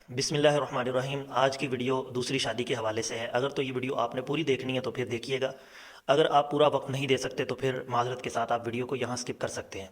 بسم اللہ الرحمن الرحیم۔ آج کی ویڈیو دوسری شادی کے حوالے سے ہے۔ اگر تو یہ ویڈیو آپ نے پوری دیکھنی ہے تو پھر دیکھیے گا، اگر آپ پورا وقت نہیں دے سکتے تو پھر معذرت کے ساتھ آپ ویڈیو کو یہاں سکپ کر سکتے ہیں۔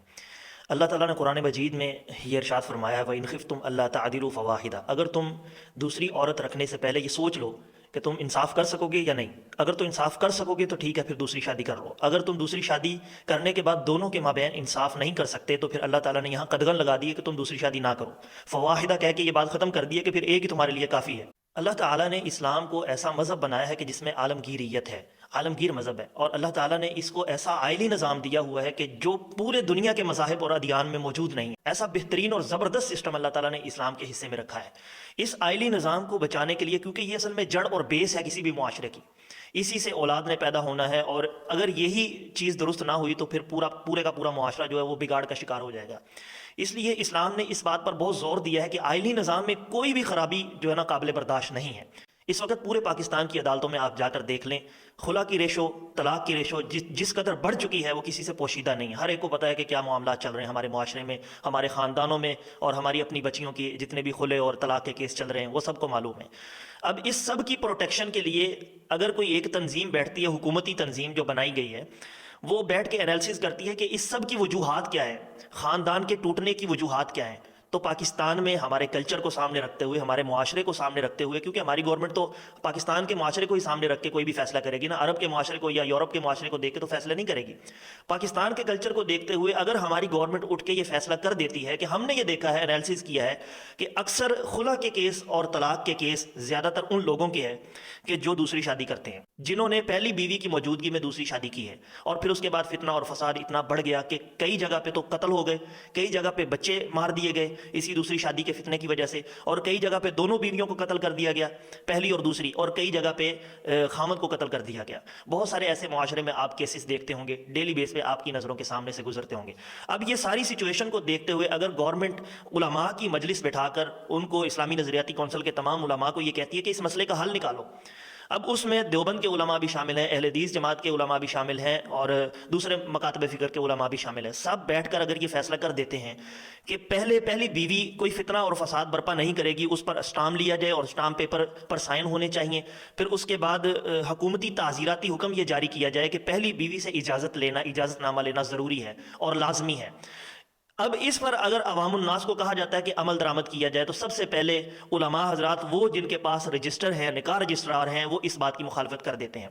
اللہ تعالیٰ نے قرآن مجید میں یہ ارشاد فرمایا ہے وَإِنْ خِفْتُمْ أَلَّا تَعْدِلُوا فَوَاحِدَةً، اگر تم دوسری عورت رکھنے سے پہلے یہ سوچ لو کہ تم انصاف کر سکو گے یا نہیں، اگر تو انصاف کر سکو گے تو ٹھیک ہے، پھر دوسری شادی کر لو۔ اگر تم دوسری شادی کرنے کے بعد دونوں کے مابین انصاف نہیں کر سکتے تو پھر اللہ تعالیٰ نے یہاں قدغن لگا دی ہے کہ تم دوسری شادی نہ کرو۔ فواحدہ کہہ کے یہ بات ختم کر دی ہے کہ پھر ایک ہی تمہارے لیے کافی ہے۔ اللہ تعالیٰ نے اسلام کو ایسا مذہب بنایا ہے کہ جس میں عالمگیریت ہے، عالمگیر مذہب ہے، اور اللہ تعالیٰ نے اس کو ایسا آئلی نظام دیا ہوا ہے کہ جو پورے دنیا کے مذاہب اور ادیان میں موجود نہیں ہے۔ ایسا بہترین اور زبردست سسٹم اللہ تعالیٰ نے اسلام کے حصے میں رکھا ہے۔ اس آئلی نظام کو بچانے کے لیے، کیونکہ یہ اصل میں جڑ اور بیس ہے کسی بھی معاشرے کی، اسی سے اولاد نے پیدا ہونا ہے، اور اگر یہی چیز درست نہ ہوئی تو پھر پورے کا پورا معاشرہ جو ہے وہ بگاڑ کا شکار ہو جائے گا۔ اس لیے اسلام نے اس بات پر بہت زور دیا ہے کہ آئلی نظام میں کوئی بھی خرابی جو ہے نا قابل برداشت نہیں ہے۔ اس وقت پورے پاکستان کی عدالتوں میں آپ جا کر دیکھ لیں، خلا کی ریشو، طلاق کی ریشو جس قدر بڑھ چکی ہے وہ کسی سے پوشیدہ نہیں ہے۔ ہر ایک کو پتہ ہے کہ کیا معاملات چل رہے ہیں ہمارے معاشرے میں، ہمارے خاندانوں میں، اور ہماری اپنی بچیوں کی جتنے بھی خلے اور طلاق کے کیس چل رہے ہیں وہ سب کو معلوم ہے۔ اب اس سب کی پروٹیکشن کے لیے اگر کوئی ایک تنظیم بیٹھتی ہے، حکومتی تنظیم جو بنائی گئی ہے، وہ بیٹھ کے انالیسس کرتی ہے کہ اس سب کی وجوہات کیا ہے، خاندان کے ٹوٹنے کی وجوہات کیا ہیں، تو پاکستان میں ہمارے کلچر کو سامنے رکھتے ہوئے، ہمارے معاشرے کو سامنے رکھتے ہوئے، کیونکہ ہماری گورنمنٹ تو پاکستان کے معاشرے کو ہی سامنے رکھ کے کوئی بھی فیصلہ کرے گی نا، عرب کے معاشرے کو یا یورپ کے معاشرے کو دیکھ کے تو فیصلہ نہیں کرے گی۔ پاکستان کے کلچر کو دیکھتے ہوئے اگر ہماری گورنمنٹ اٹھ کے یہ فیصلہ کر دیتی ہے کہ ہم نے یہ دیکھا ہے، انالیسس کیا ہے کہ اکثر خلا کے کیس اور طلاق کے کیس زیادہ تر ان لوگوں کے ہیں کہ جو دوسری شادی کرتے ہیں، جنہوں نے پہلی بیوی کی موجودگی میں دوسری شادی کی ہے، اور پھر اس کے بعد فتنہ اور فساد اتنا بڑھ گیا کہ کئی جگہ پہ تو قتل ہو گئے، کئی جگہ پہ بچے مار دیے گئے اسی دوسری شادی کے فتنے کی وجہ سے، اور کئی جگہ پہ دونوں بیویوں کو قتل کر دیا گیا، پہلی اور دوسری، اور کئی جگہ پہ خامد کو قتل کر دیا گیا۔ بہت سارے ایسے معاشرے میں آپ کیسز دیکھتے ہوں گے، ڈیلی بیس پہ آپ کی نظروں کے سامنے سے گزرتے ہوں گے۔ اب یہ ساری سچویشن کو دیکھتے ہوئے اگر گورنمنٹ علماء کی مجلس بٹھا کر ان کو، اسلامی نظریاتی کونسل کے تمام علماء کو یہ کہتی ہے کہ اس مسئلے کا حل نکالو، اب اس میں دیوبند کے علماء بھی شامل ہیں، اہل حدیث جماعت کے علماء بھی شامل ہیں، اور دوسرے مکاتب فکر کے علماء بھی شامل ہیں، سب بیٹھ کر اگر یہ فیصلہ کر دیتے ہیں کہ پہلی بیوی کوئی فتنہ اور فساد برپا نہیں کرے گی، اس پر اسٹامپ لیا جائے اور اسٹامپ پیپر پر سائن ہونے چاہیے، پھر اس کے بعد حکومتی تعزیراتی حکم یہ جاری کیا جائے کہ پہلی بیوی سے اجازت نامہ لینا ضروری ہے اور لازمی ہے۔ اب اس پر اگر عوام الناس کو کہا جاتا ہے کہ عمل درآمد کیا جائے تو سب سے پہلے علماء حضرات، وہ جن کے پاس رجسٹر ہے، نکاح رجسٹرار ہیں، وہ اس بات کی مخالفت کر دیتے ہیں۔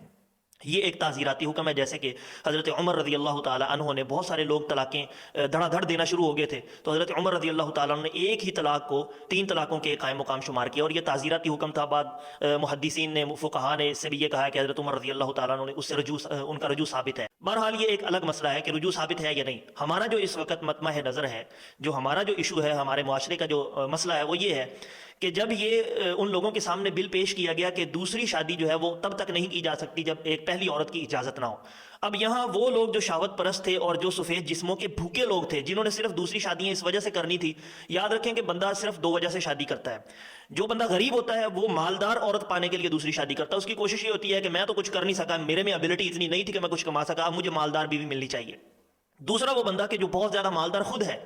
یہ ایک تعزیراتی حکم ہے، جیسے کہ حضرت عمر رضی اللہ تعالیٰ عنہ نے، بہت سارے لوگ طلاقیں دھڑا دھڑ دینا شروع ہو گئے تھے، تو حضرت عمر رضی اللہ تعالیٰ عنہ نے ایک ہی طلاق کو 3 طلاقوں کے قائم مقام شمار کیا، اور یہ تعزیراتی حکم تھا۔ بعد محدثین نے، فقہاء نے اس سے بھی یہ کہا ہے کہ حضرت عمر رضی اللہ تعالیٰ عنہ نے اس سے ان کا رجوع ثابت ہے۔ بہرحال یہ ایک الگ مسئلہ ہے کہ رجوع ثابت ہے یا نہیں۔ ہمارا جو اس وقت مطمع نظر ہے، جو ہمارا جو ایشو ہے، ہمارے معاشرے کا جو مسئلہ ہے، وہ یہ ہے کہ جب یہ ان لوگوں کے سامنے بل پیش کیا گیا کہ دوسری شادی جو ہے وہ تب تک نہیں کی جا سکتی جب ایک پہلی عورت کی اجازت نہ ہو۔ اب یہاں وہ لوگ جو شہوت پرست تھے اور جو سفید جسموں کے بھوکے لوگ تھے، جنہوں نے صرف دوسری شادیاں اس وجہ سے کرنی تھی، یاد رکھیں کہ بندہ صرف 2 وجہ سے شادی کرتا ہے۔ جو بندہ غریب ہوتا ہے وہ مالدار عورت پانے کے لیے دوسری شادی کرتا ہے، اس کی کوشش یہ ہوتی ہے کہ میں تو کچھ کر نہیں سکا، میرے میں ابیلٹی اتنی نہیں تھی کہ میں کچھ کما سکا، اب مجھے مالدار بیوی ملنی چاہیے۔ دوسرا وہ بندہ کہ جو بہت زیادہ مالدار خود ہے،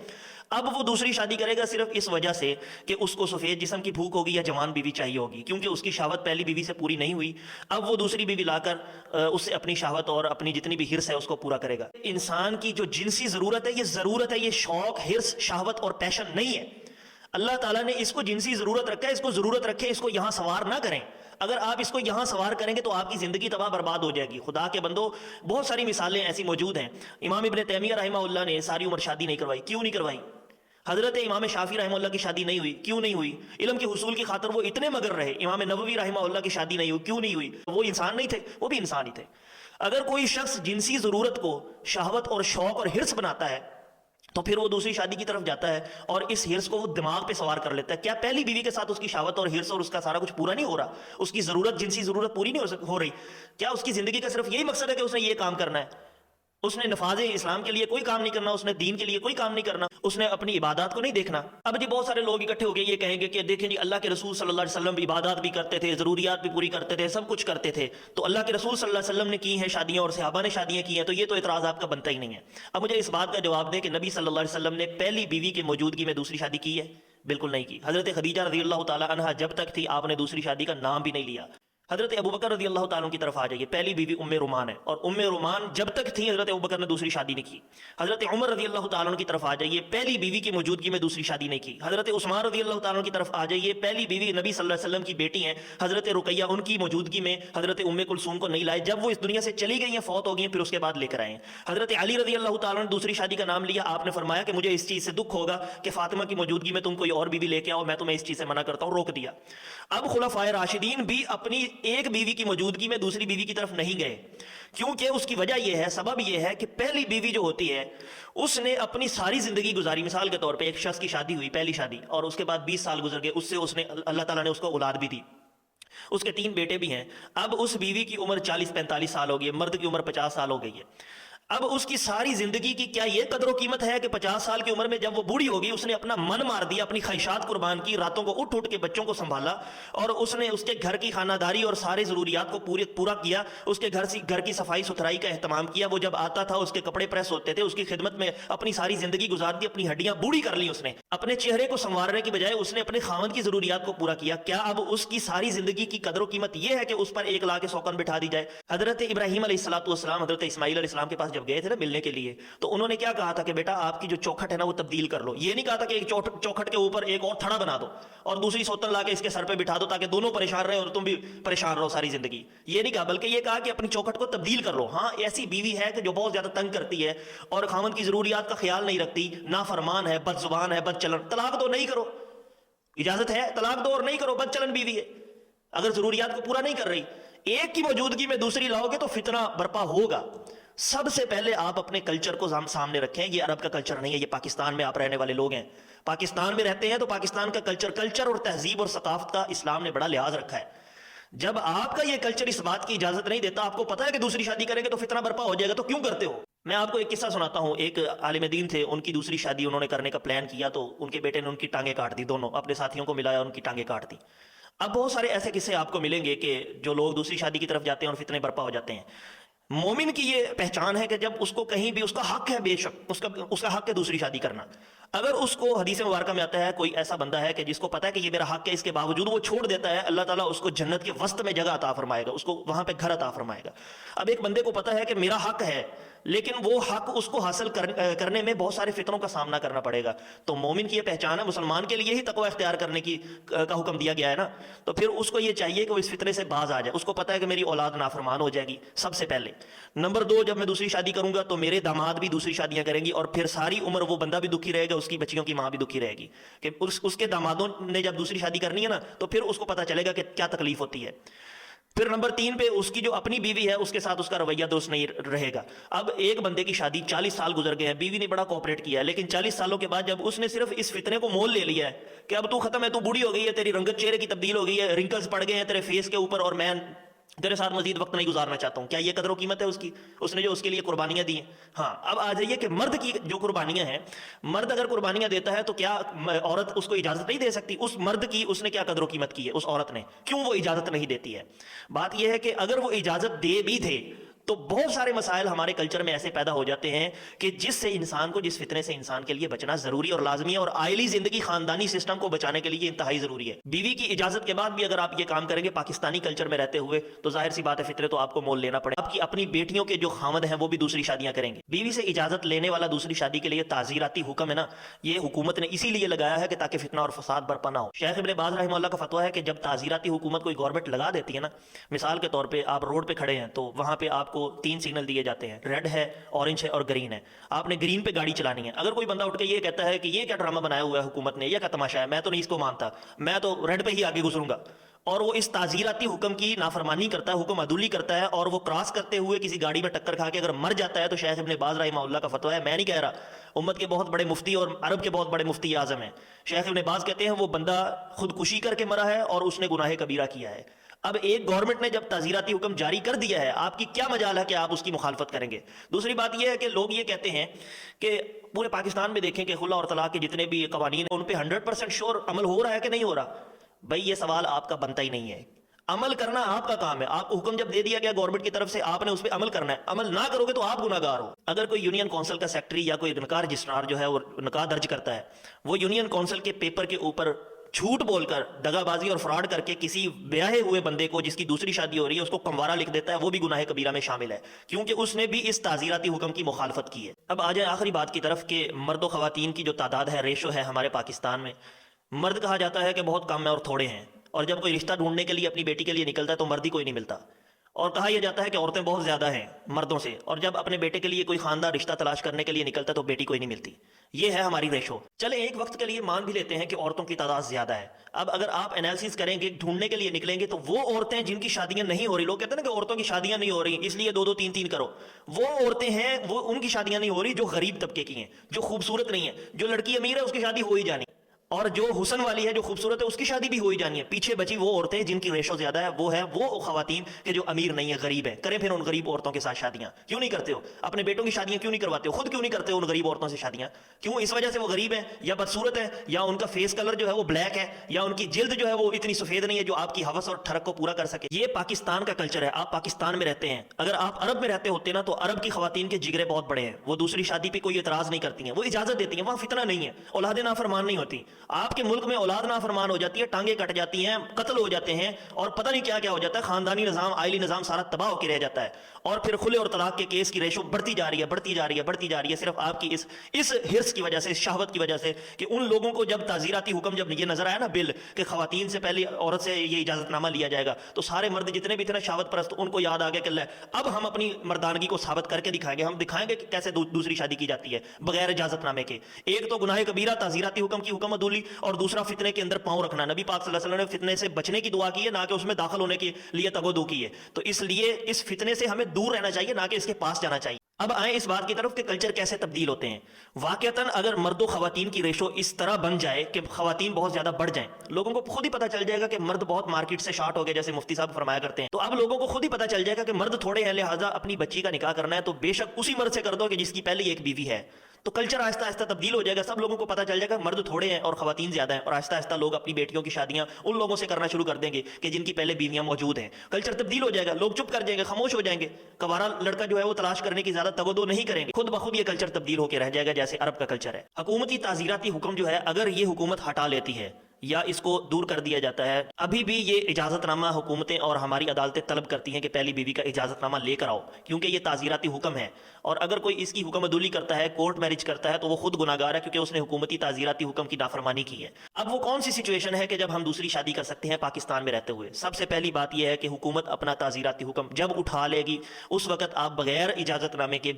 اب وہ دوسری شادی کرے گا صرف اس وجہ سے کہ اس کو سفید جسم کی بھوک ہوگی یا جوان بیوی چاہیے ہوگی، کیونکہ اس کی شہوت پہلی بیوی سے پوری نہیں ہوئی، اب وہ دوسری بیوی لا کر اس سے اپنی شہوت اور اپنی جتنی بھی ہرس ہے اس کو پورا کرے گا۔ انسان کی جو جنسی ضرورت ہے، یہ شوق، ہرس، شہوت اور پیشن نہیں ہے۔ اللہ تعالیٰ نے اس کو جنسی ضرورت رکھا ہے، اس کو ضرورت رکھے، اس کو یہاں سوار نہ کریں۔ اگر آپ اس کو یہاں سوار کریں گے تو آپ کی زندگی تباہ برباد ہو جائے گی۔ خدا کے بندو، بہت ساری مثالیں ایسی موجود ہیں۔ امام ابن تیمیہ رحمہ اللہ نے ساری عمر شادی نہیں کروائی، کیوں نہیں کروائی؟ حضرت امام شافعی رحمہ اللہ کی شادی نہیں ہوئی، کیوں نہیں ہوئی؟ علم کے حصول کی خاطر وہ اتنے مگر رہے۔ امام نووی رحمہ اللہ کی شادی نہیں ہوئی، کیوں نہیں ہوئی؟ وہ انسان نہیں تھے؟ وہ بھی انسان ہی تھے۔ اگر کوئی شخص جنسی ضرورت کو شہوت اور شوق اور ہرس بناتا ہے تو پھر وہ دوسری شادی کی طرف جاتا ہے، اور اس ہرس کو وہ دماغ پہ سوار کر لیتا ہے۔ کیا پہلی بیوی کے ساتھ اس کی شہوت اور ہرس اور اس کا سارا کچھ پورا نہیں ہو رہا؟ اس کی ضرورت، جنسی ضرورت پوری نہیں ہو رہی؟ کیا اس کی زندگی کا صرف یہی مقصد ہے کہ اس نے یہ کام کرنا ہے؟ اس نے نفاذ اسلام کے لیے کوئی کام نہیں کرنا، اس نے دین کے لیے کوئی کام نہیں کرنا، اس نے اپنی عبادات کو نہیں دیکھنا۔ اب جی بہت سارے لوگ اکٹھے ہو کے یہ کہیں گے کہ دیکھیں جی اللہ کے رسول صلی اللہ علیہ وسلم عبادات بھی کرتے تھے، ضروریات بھی پوری کرتے تھے، سب کچھ کرتے تھے، تو اللہ کے رسول صلی اللہ علیہ وسلم نے کی ہیں شادیاں اور صحابہ نے شادیاں کی ہیں، تو یہ تو اعتراض آپ کا بنتا ہی نہیں ہے۔ اب مجھے اس بات کا جواب دیں کہ نبی صلی اللہ علیہ وسلم نے پہلی بیوی کی موجودگی میں دوسری شادی کی ہے؟ بالکل نہیں کی. حضرت خدیجہ رضی اللہ تعالیٰ عنہ جب تک تھی آپ نے دوسری شادی کا نام بھی نہیں لیا. حضرت ابوبکر رضی اللہ تعالیٰ عنہ کی طرف آ جائیے. پہلی بیوی ام رومان ہے اور ام رومان جب تک تھی حضرت ابوبکر نے دوسری شادی نہیں کی. حضرت عمر رضی اللہ تعالیٰ عنہ کی طرف آ جائیے. پہلی بیوی کی موجودگی میں دوسری شادی نہیں کی. حضرت عثمان رضی اللہ تعالیٰ عنہ کی طرف آ جائیے. پہلی بیوی نبی صلی اللہ علیہ وسلم کی بیٹی ہیں حضرت رقیہ، ان کی موجودگی میں حضرت ام کلثوم کو نہیں لائے. جب وہ اس دنیا سے چلی گئی ہیں، فوت ہو گئی ہیں، پھر اس کے بعد لے کر آئے ہیں. حضرت علی رضی اللہ تعالیٰ نے دوسری شادی کا نام لیا. آپ نے فرمایا کہ مجھے اس چیز سے دکھ ہوگا کہ فاطمہ کی موجودگی میں تم کوئی اور بیوی لے کے آؤ، میں تمہیں اس چیز سے منع کرتا ہوں، روک دیا. اب خلفائے راشدین بھی اپنی ایک بیوی کی موجودگی میں دوسری بیوی کی طرف نہیں گئے، کیونکہ اس کی وجہ یہ ہے، سبب یہ ہے کہ پہلی بیوی جو ہوتی ہے اس نے اپنی ساری زندگی گزاری. مثال کے طور پہ ایک شخص کی شادی ہوئی، پہلی شادی، اور اس کے بعد 20 سال گزر گئے، اس نے اللہ تعالیٰ نے اس کو اولاد بھی دی، اس کے 3 بیٹے بھی ہیں. اب اس بیوی کی عمر 40-45 سال ہو گئی ہے، مرد کی عمر 50 سال ہو گئی ہے. اب اس کی ساری زندگی کی کیا یہ قدر و قیمت ہے کہ 50 سال کی عمر میں جب وہ بوڑھی ہوگی اس نے اپنا من مار دیا، اپنی خواہشات قربان کی، راتوں کو اٹھ کے بچوں کو سنبھالا، اور اس نے اس کے گھر کی خانہ داری اور سارے ضروریات کو پورا کیا، اس کے گھر کی صفائی ستھرائی کا اہتمام کیا. وہ جب آتا تھا اس کے کپڑے پریس ہوتے تھے، اس کی خدمت میں اپنی ساری زندگی گزار دی، اپنی ہڈیاں بوڑھی کر لی. اس نے اپنے چہرے کو سنوارنے کی بجائے اس نے اپنے خاوند کی ضروریات کو پورا کیا. کیا اب اس کی ساری زندگی کی قدر و قیمت یہ ہے کہ اس پر 1 لاکھ سوکن بٹھا دی جائے؟ حضرت ابراہیم علیہ السلام حضرت اسماعیل علیہ السلام کے پاس جب گئے تھے نا ملنے کے لیے، تو انہوں نے کیا کہا تھا کہ بیٹا آپ کی جو چوکھٹ ہے نا وہ تبدیل کر لو. یہ نہیں کہا تھا کہ ایک چوکھٹ کے اوپر ایک اور تھڑا بنا دو اور دوسری سوتن لا کے اس کے سر پہ بٹھا دو تاکہ دونوں پریشان رہیں اور تم بھی پریشان رہو ساری زندگی. یہ نہیں کہا، بلکہ یہ کہا کہ اپنی چوکھٹ کو تبدیل کر لو. ہاں ایسی بیوی ہے کہ جو بہت زیادہ تنگ کرتی ہے اور خاوند کی ضروریات کا خیال نہیں رکھتی، نافرمان ہے، بد زبان ہے، بد چلن، طلاق دو، نہیں کرو، اجازت ہے طلاق دو اور نہیں کرو. بد چلن بیوی ہے اگر ضروریات کو پورا نہیں کر رہی. ایک کی موجودگی میں دوسری لاؤ گے تو فتنہ برپا ہوگا. سب سے پہلے آپ اپنے کلچر کو سامنے رکھیں. یہ عرب کا کلچر نہیں ہے، یہ پاکستان میں آپ رہنے والے لوگ ہیں، پاکستان میں رہتے ہیں، تو پاکستان کا کلچر اور تہذیب اور ثقافت کا اسلام نے بڑا لحاظ رکھا ہے. جب آپ کا یہ کلچر اس بات کی اجازت نہیں دیتا، آپ کو پتا ہے کہ دوسری شادی کریں گے تو فتنہ برپا ہو جائے گا، تو کیوں کرتے ہو؟ میں آپ کو ایک قصہ سناتا ہوں. ایک عالم دین تھے، ان کی دوسری شادی انہوں نے کرنے کا پلان کیا تو ان کے بیٹے نے ان کی ٹانگیں کاٹ دی، دونوں اپنے ساتھیوں کو ملایا، ان کی ٹانگیں کاٹ دی. اب بہت سارے ایسے قصے آپ کو ملیں گے کہ جو لوگ دوسری شادی کی طرف جاتے ہیں اور فتنے برپا ہو جاتے ہیں. مومن کی یہ پہچان ہے کہ جب اس کو کہیں بھی اس کا حق ہے، بے شک اس کا حق ہے دوسری شادی کرنا. اگر اس کو حدیث مبارکہ میں آتا ہے کوئی ایسا بندہ ہے کہ جس کو پتا ہے کہ یہ میرا حق ہے، اس کے باوجود وہ چھوڑ دیتا ہے، اللہ تعالیٰ اس کو جنت کے وسط میں جگہ عطا فرمائے گا، اس کو وہاں پہ گھر عطا فرمائے گا. اب ایک بندے کو پتا ہے کہ میرا حق ہے لیکن وہ حق اس کو حاصل کرنے میں بہت سارے فتنوں کا سامنا کرنا پڑے گا. تو مومن کی یہ پہچان ہے، مسلمان کے لیے ہی تقوی اختیار کرنے کا حکم دیا گیا ہے نا. تو پھر اس کو یہ چاہیے کہ وہ اس فتنے سے باز آ جائے. اس کو پتا ہے کہ میری اولاد نافرمان ہو جائے گی سب سے پہلے. نمبر 2، جب میں دوسری شادی کروں گا تو میرے داماد بھی دوسری شادیاں کریں گی اور پھر ساری عمر وہ بندہ بھی دکھی رہے گا، اس کی بچیوں کی ماں بھی دکھی رہے گی کہ اس کے دامادوں نے جب دوسری شادی کرنی ہے نا تو پھر اس کو پتا چلے گا کہ کیا تکلیف ہوتی ہے. پھر نمبر 3 پہ اس کی جو اپنی بیوی ہے اس کے ساتھ اس کا رویہ درست نہیں رہے گا. اب ایک بندے کی شادی 40 سال گزر گئے ہیں، بیوی نے بڑا کوآپریٹ کیا ہے، لیکن 40 سالوں کے بعد جب اس نے صرف اس فتنے کو مول لے لیا ہے کہ اب تو ختم ہے، تو بوڑھی ہو گئی ہے، تیری رنگت چہرے کی تبدیل ہو گئی ہے، رنکلز پڑ گئے ہیں تیرے فیس کے اوپر اور میں تیرے ساتھ مزید وقت نہیں گزارنا چاہتا ہوں، کیا یہ قدر و قیمت ہے اس کی؟ اس نے جو اس کے لیے قربانیاں دی ہیں. ہاں اب آ جائیے کہ مرد کی جو قربانیاں ہیں، مرد اگر قربانیاں دیتا ہے تو کیا عورت اس کو اجازت نہیں دے سکتی؟ اس مرد کی اس نے کیا قدر و قیمت کی ہے اس عورت نے؟ کیوں وہ اجازت نہیں دیتی ہے؟ بات یہ ہے کہ اگر وہ اجازت دے بھی تھے تو بہت سارے مسائل ہمارے کلچر میں ایسے پیدا ہو جاتے ہیں کہ جس سے انسان کو، جس فتنے سے انسان کے لیے بچنا ضروری اور لازمی ہے، اور آئلی زندگی خاندانی سسٹم کو بچانے کے لیے انتہائی ضروری ہے. بیوی کی اجازت کے بعد بھی اگر آپ یہ کام کریں گے پاکستانی کلچر میں رہتے ہوئے تو ظاہر سی بات ہے فطرے تو آپ کو مول لینا پڑے. آپ کی اپنی بیٹیوں کے جو خاوند ہیں وہ بھی دوسری شادیاں کریں گے. بیوی سے اجازت لینے والا دوسری شادی کے لیے تعزیراتی حکم ہے نا، یہ حکومت نے اسی لیے لگایا ہے کہ تاکہ فتنہ اور فساد برپا نہ ہو. شیخ ابن باز رحمہ اللہ کا فتویٰ ہے کہ جب تعزیراتی حکومت کوئی گورنمنٹ لگا دیتی ہے نا، مثال کے طور پہ آپ روڈ پہ کھڑے ہیں تو وہاں پہ آپ کو 3 سگنل دیے جاتے ہیں، ریڈ ہے، اورنج ہے اور گرین ہے. آپ نے گرین پہ گاڑی چلانی ہے. اگر کوئی بندہ اٹھ کے یہ کہتا ہے کہ یہ کیا ڈرامہ بنایا ہوا ہے حکومت نے، یہ کیا تماشا ہے، میں تو نہیں اس کو مانتا، میں تو ریڈ پہ ہی آگے گزروں گا، اور وہ اس تعزیراتی حکم کی نافرمانی کرتا ہے، حکم عدولی کرتا ہے، اور وہ کراس کرتے ہوئے کسی گاڑی میں ٹکر کھا کے اگر مر جاتا ہے تو شیخ ابن باز رحمہ اللہ کا فتویٰ ہے، میں نہیں کہہ رہا، امت کے بہت بڑے مفتی اور عرب کے بہت بڑے مفتی اعظم ہیں، شیخ ابن باز کہتے ہیں وہ بندہ خودکشی کر کے مرا ہے اور اس نے گناہ کبیرہ کیا ہے. اب ایک گورنمنٹ نے جب تعزیراتی حکم جاری کر دیا ہے، آپ کی کیا مجال ہے کہ آپ اس کی مخالفت کریں گے؟ دوسری بات یہ ہے کہ لوگ یہ کہتے ہیں کہ پورے پاکستان میں دیکھیں کہ خلا اور طلاق کے جتنے بھی قوانین ہیں ان پہ 100% شور عمل ہو رہا ہے کہ نہیں ہو رہا. بھائی یہ سوال آپ کا بنتا ہی نہیں ہے. عمل کرنا آپ کا کام ہے. آپ کو حکم جب دے دیا گیا گورنمنٹ کی طرف سے, آپ نے اس پہ عمل کرنا ہے. عمل نہ کرو گے تو آپ گناہ گار ہو. اگر کوئی یونین کونسل کا سیکٹری یا کوئی نکاح رجسٹرار جو ہے وہ نکاح درج کرتا ہے, وہ یونین کونسل کے پیپر کے اوپر جھوٹ بول کر, دغا بازی اور فراڈ کر کے کسی بیاہے ہوئے بندے کو جس کی دوسری شادی ہو رہی ہے اس کو کموارہ لکھ دیتا ہے, وہ بھی گناہ کبیرہ میں شامل ہے, کیونکہ اس نے بھی اس تعزیراتی حکم کی مخالفت کی ہے. اب آ جائیں آخری بات کی طرف کہ مرد و خواتین کی جو تعداد ہے, ریشو ہے ہمارے پاکستان میں. مرد کہا جاتا ہے کہ بہت کم ہے اور تھوڑے ہیں, اور جب کوئی رشتہ ڈھونڈنے کے لیے اپنی بیٹی کے لیے نکلتا ہے تو مرد ہی کوئی نہیں ملتا. اور کہا یہ جاتا ہے کہ عورتیں بہت زیادہ ہیں مردوں سے, اور جب اپنے بیٹے کے لیے کوئی خاندان رشتہ تلاش کرنے کے لیے نکلتا ہے تو بیٹی کوئی نہیں ملتی. یہ ہے ہماری ریشو. چلیں ایک وقت کے لیے مان بھی لیتے ہیں کہ عورتوں کی تعداد زیادہ ہے. اب اگر آپ انالیسس کریں گے, ڈھونڈنے کے لیے نکلیں گے, تو وہ عورتیں جن کی شادیاں نہیں ہو رہی, لوگ کہتے ہیں نا کہ عورتوں کی شادیاں نہیں ہو رہی اس لیے 2 2 3 3 کرو, وہ عورتیں ہیں وہ ان کی شادیاں نہیں ہو رہی جو غریب طبقے کی ہیں, جو خوبصورت نہیں ہیں. جو لڑکی امیر ہے اس کی شادی ہو ہی جانی, اور جو حسن والی ہے, جو خوبصورت ہے, اس کی شادی بھی ہو ہی جانی ہے. پیچھے بچی وہ عورتیں جن کی ریشو زیادہ ہے, وہ خواتین کہ جو امیر نہیں ہیں, غریب ہیں. کریں پھر ان غریب عورتوں کے ساتھ شادیاں. کیوں نہیں کرتے ہو اپنے بیٹوں کی شادیاں, کیوں نہیں کرواتے ہو, خود کیوں نہیں کرتے ہو ان غریب عورتوں سے شادیاں؟ کیوں؟ اس وجہ سے وہ غریب ہیں یا بدصورت ہیں, یا ان کا فیس کلر جو ہے وہ بلیک ہے, یا ان کی جلد جو ہے وہ اتنی سفید نہیں ہے جو آپ کی ہوس اور ٹھڑک کو پورا کر سکے. یہ پاکستان کا کلچر ہے. آپ پاکستان میں رہتے ہیں, اگر آپ عرب میں رہتے ہوتے نا تو عرب کی خواتین کے جگرے بہت بڑے ہیں, وہ دوسری شادی پہ کوئی اعتراض نہیں کرتی ہیں, وہ اجازت دیتی ہیں. وہاں فتنہ نہیں ہے, اولاد نافرمان نہیں ہوتی. آپ کے ملک میں اولاد نافرمان ہو جاتی ہے, ٹانگیں کٹ جاتی ہیں, قتل ہو جاتے ہیں, اور پتہ نہیں کیا کیا ہو جاتا ہے. خاندانی نظام, آئلی نظام سارا تباہ ہو کے رہ جاتا ہے, اور پھر کھلے اور طلاق کے کیس کی ریشو بڑھتی جا رہی ہے, بڑھتی جا رہی ہے, بڑھتی جا رہی ہے, صرف آپ کی اس ہرس کی وجہ سے, اس شہوت کی وجہ سے کہ ان لوگوں کو جب تعزیراتی حکم جب یہ نظر آیا نا بل کہ خواتین سے پہلے عورت سے یہ اجازت نامہ لیا جائے گا, تو سارے مرد جتنے بھی تھے نا شہوت پرست, ان کو یاد آ گیا کہ اب ہم اپنی مردانگی کو ثابت کر کے دکھائیں گے. ہم دکھائیں گے کہ کیسے دوسری شادی کی جاتی ہے بغیر اجازت نامے کے. ایک تو گناہ کبیرہ تعزیراتی حکم کی حکم عدولی, اور دوسرا فتنے کے اندر پاؤں رکھنا. نبی پاک صلی اللہ علیہ وسلم نے فتنے سے بچنے کی دعا کی ہے, نہ کہ اس میں داخل ہونے کے لیے تگودو کی ہے. تو اس لیے اس فتنے سے ہمیں دور رہنا چاہیے, نہ کہ اس کے پاس جانا چاہیے. اب آئیں اس بات کی طرف کہ کلچر کیسے تبدیل ہوتے ہیں. واقعتاً اگر مرد و خواتین کی ریشو اس طرح بن جائے کہ خواتین بہت زیادہ بڑھ جائیں, لوگوں کو خود ہی پتہ چل جائے گا کہ مرد بہت مارکیٹ سے شارٹ ہو گئے, جیسے مفتی صاحب فرمایا کرتے ہیں. تو اب لوگوں کو خود ہی پتہ چل جائے گا کہ مرد تھوڑے ہیں, لہٰذا اپنی بچی کا نکاح کرنا ہے تو بے شک اسی مرد سے کر دو کہ جس کی پہلے ایک بیوی ہے. تو کلچر آہستہ آہستہ تبدیل ہو جائے گا. سب لوگوں کو پتہ چل جائے گا مرد تھوڑے ہیں اور خواتین زیادہ ہیں, اور آہستہ آہستہ لوگ اپنی بیٹیوں کی شادیاں ان لوگوں سے کرنا شروع کر دیں گے کہ جن کی پہلے بیویاں موجود ہیں. کلچر تبدیل ہو جائے گا, لوگ چپ کر جائیں گے, خاموش ہو جائیں گے, کوارا لڑکا جو ہے وہ تلاش کرنے کی زیادہ تگودو نہیں کریں گے. خود بخود یہ کلچر تبدیل ہو کے رہ جائے گا جیسے عرب کا کلچر ہے. حکومتی تعزیراتی حکم جو ہے, اگر یہ حکومت ہٹا لیتی ہے یا اس کو دور کر دیا جاتا ہے, ابھی بھی یہ اجازت نامہ حکومتیں اور ہماری عدالتیں طلب کرتی ہیں کہ پہلی بیوی کا اجازت نامہ لے کر آؤ, کیونکہ یہ تعزیراتی حکم ہے. اور اگر کوئی اس کی حکم عدولی کرتا ہے, کورٹ میرج کرتا ہے, تو وہ خود گناہ گار ہے, کیونکہ اس نے حکومتی تعزیراتی حکم کی نافرمانی کی ہے. اب وہ کون سی سچویشن ہے کہ جب ہم دوسری شادی کر سکتے ہیں پاکستان میں رہتے ہوئے؟ سب سے پہلی بات یہ ہے کہ حکومت اپنا تعزیراتی حکم جب اٹھا لے گی, اس وقت آپ بغیر اجازت نامے کے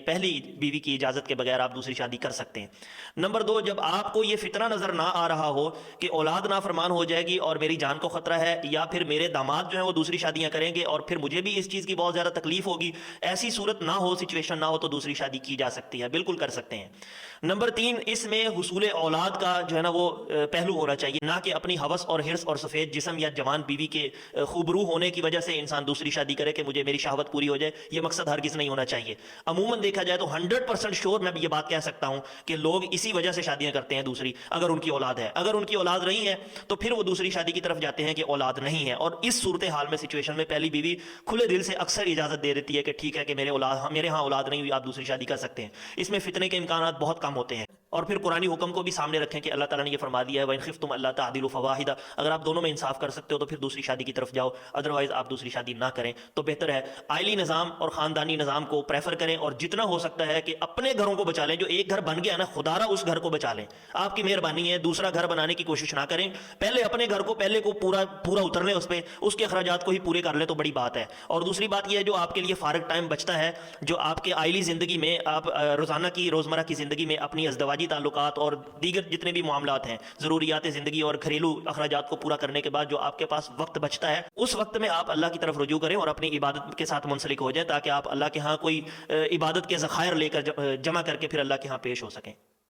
پہلی بیوی کی اجازت کے بغیر آپ دوسری شادی کر سکتے ہیں. نمبر 2, جب آپ کو یہ فتنہ نظر نہ آ رہا ہو کہ اولاد نافرمان ہو جائے گی اور میری جان کو خطرہ ہے, یا پھر میرے داماد جو ہیں وہ دوسری شادیاں کریں گے اور پھر مجھے بھی اس چیز کی بہت زیادہ تکلیف ہوگی, ایسی صورت نہ ہو, سچویشن نہ ہو, تو دوسری شادی کی جا سکتی ہے, بالکل کر سکتے ہیں. نمبر 3, اس میں حصول اولاد کا جو ہے نا وہ پہلو ہونا چاہیے, نہ کہ اپنی ہوس اور ہرس اور سفید جسم یا جوان بیوی کے خوبرو ہونے کی وجہ سے انسان دوسری شادی کرے کہ مجھے میری شہوت پوری ہو جائے. یہ مقصد ہرگز نہیں ہونا چاہیے. عموماً دیکھا جائے تو 100% شور میں یہ بات کہہ سکتا ہوں کہ لوگ اسی وجہ سے شادیاں کرتے ہیں دوسری, اگر ان کی اولاد ہے. اگر ان کی اولاد نہیں ہے تو پھر وہ دوسری شادی کی طرف جاتے ہیں کہ اولاد نہیں ہے. اور اس صورتحال میں, سچویشن میں, پہلی بیوی کھلے دل سے اکثر اجازت دے دیتی ہے کہ ٹھیک ہے کہ میرے ہاں اولاد نہیں ہوئی, آپ دوسری شادی کر سکتے ہیں. اس میں فتنے کے امکانات بہت کم ہوتے ہیں. اور پھر قرآنی حکم کو بھی سامنے رکھیں کہ اللہ تعالیٰ نے یہ فرما دیا ہے وَإِنْ خِفْتُمْ أَلَّا تَعْدِلُوا فَوَاحِدَةً, اگر آپ دونوں میں انصاف کر سکتے ہو تو پھر دوسری شادی کی طرف جاؤ, ادروائز آپ دوسری شادی نہ کریں تو بہتر ہے. آئلی نظام اور خاندانی نظام کو پریفر کریں, اور جتنا ہو سکتا ہے کہ اپنے گھروں کو بچا لیں. جو ایک گھر بن گیا نا, خدا را اس گھر کو بچا لیں. آپ کی مہربانی ہے, دوسرا گھر بنانے کی کوشش نہ کریں. پہلے اپنے گھر کو پورا اتر لیں, اس پہ اس کے اخراجات کو ہی پورے کر لیں تو بڑی بات ہے. اور دوسری بات یہ ہے, جو آپ کے لیے فارغ ٹائم بچتا ہے, جو آپ کے آئلی زندگی میں, آپ روزمرہ کی زندگی میں اپنی ازدواجی تعلقات اور دیگر جتنے بھی معاملات ہیں, ضروریات زندگی اور گھریلو اخراجات کو پورا کرنے کے بعد جو آپ کے پاس وقت بچتا ہے, اس وقت میں آپ اللہ کی طرف رجوع کریں اور اپنی عبادت کے ساتھ منسلک ہو جائیں, تاکہ آپ اللہ کے ہاں کوئی عبادت کے ذخائر لے کر جمع کر کے پھر اللہ کے ہاں پیش ہو سکیں.